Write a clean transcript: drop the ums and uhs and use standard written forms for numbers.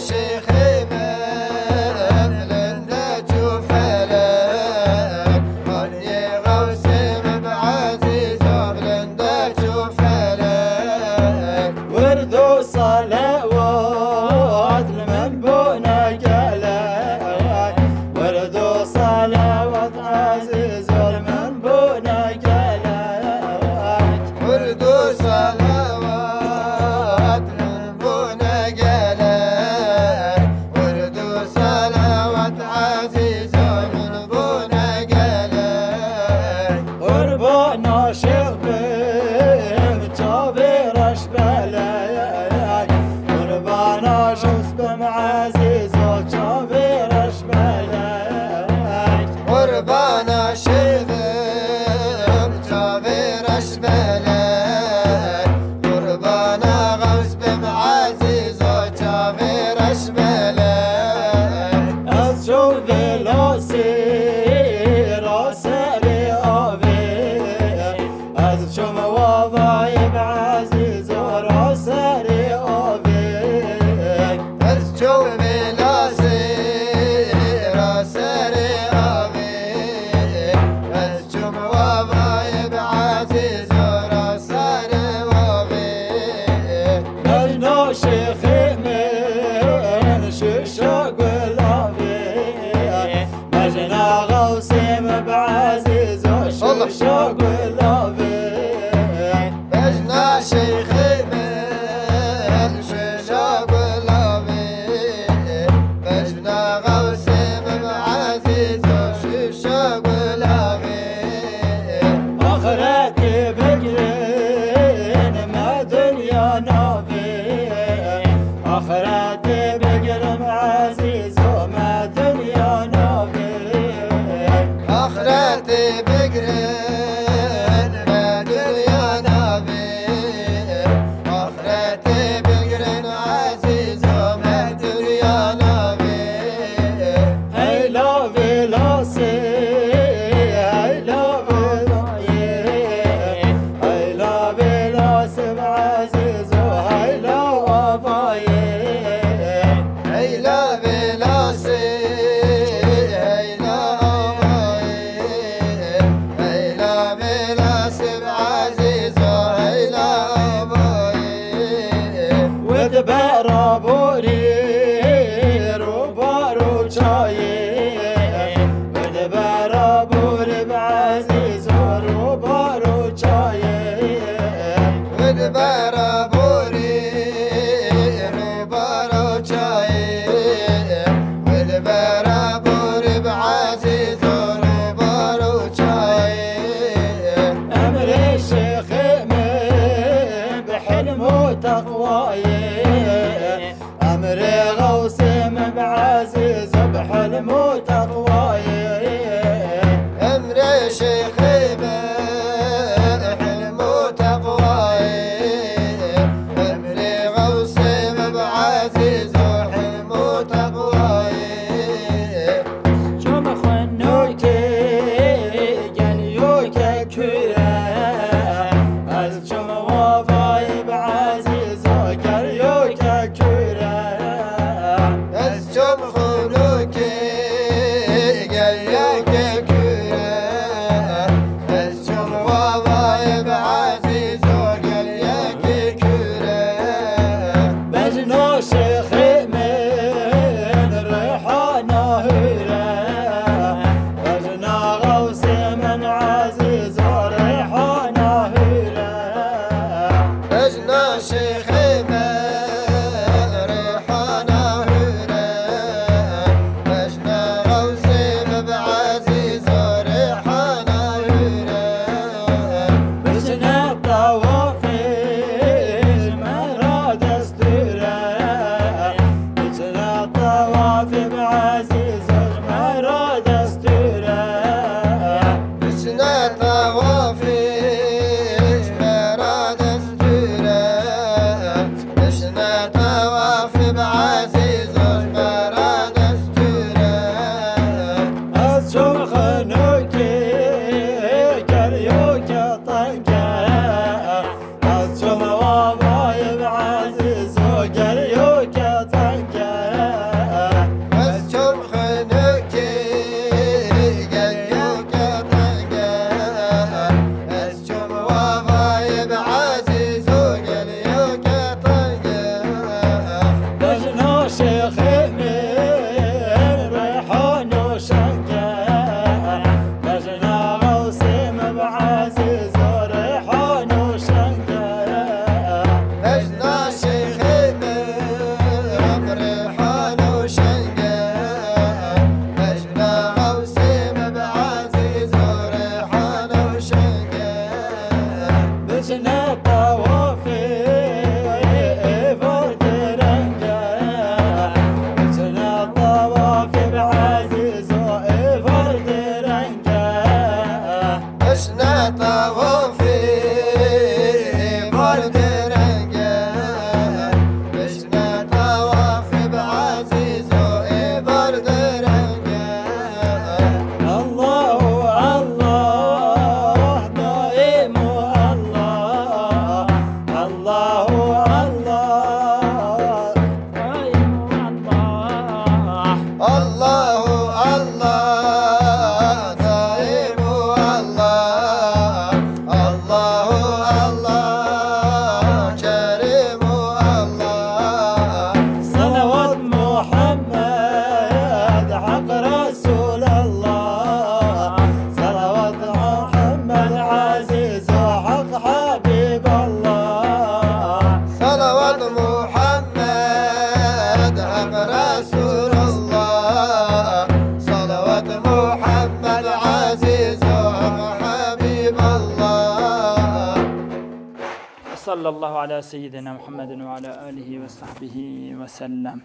شيخ من لندن تشوف حلم وتقواي أمري غوصي بعزيز بحلم وتقواي أمري شيخي بحلم وتقواي أمري غوصي بعزيز وحلم وتقواي شوم خنوكي جليوك كورا الشوم وفاي بعزيز وجليوك كورا الشوم خنوكي جليوك كورا الشوم وفاي بعزيز وجليوك كورا بجنو شيخي من ريحانه هيرا بجنا غوصي من عزيز وريحانه هيرا بجنا شيخي من ريحانه هيرا بجنا غوصي بعزيز وريحانه هيرا بجنا طوافي مراد استورا بجنا طوافي بعزيز مراد استورا بجنا طوافي مراد استورا بجنا طوافي بعزيز مراد استورا أشوف خنوكي كريوك طنقة أشوف وضايب عزيز وكريوك طنقة الشوم خنوكي قليوك طنقة الشوم وضايب عزيز وقليوك طنقة بجنو شيخي من ريحان وشنقة بجنا غوصي بعزيز وريحان وشنقة بجنا شيخي من ريحان وشنقة بجنا غوصي بعزيز وريحان وشنقة بجنا طوافي فرد رنقة بجنا طوافي بعزيز وفرد رنقة بجنا طوافي برد رنقة بجنا طوافي بعزيز وبرد رنقة الله الله دائم الله الله الله دائم الله الله الله دائم الله الله الله كريم الله صلوات محمد حق رسول الله صلوات محمد عزيز وحق حبيب الله صلوات محمد حق رسول الله صلوات محمد عزيز وحق حبيب الله صلى الله على سيدنا محمد وعلى آله وصحبه وسلم.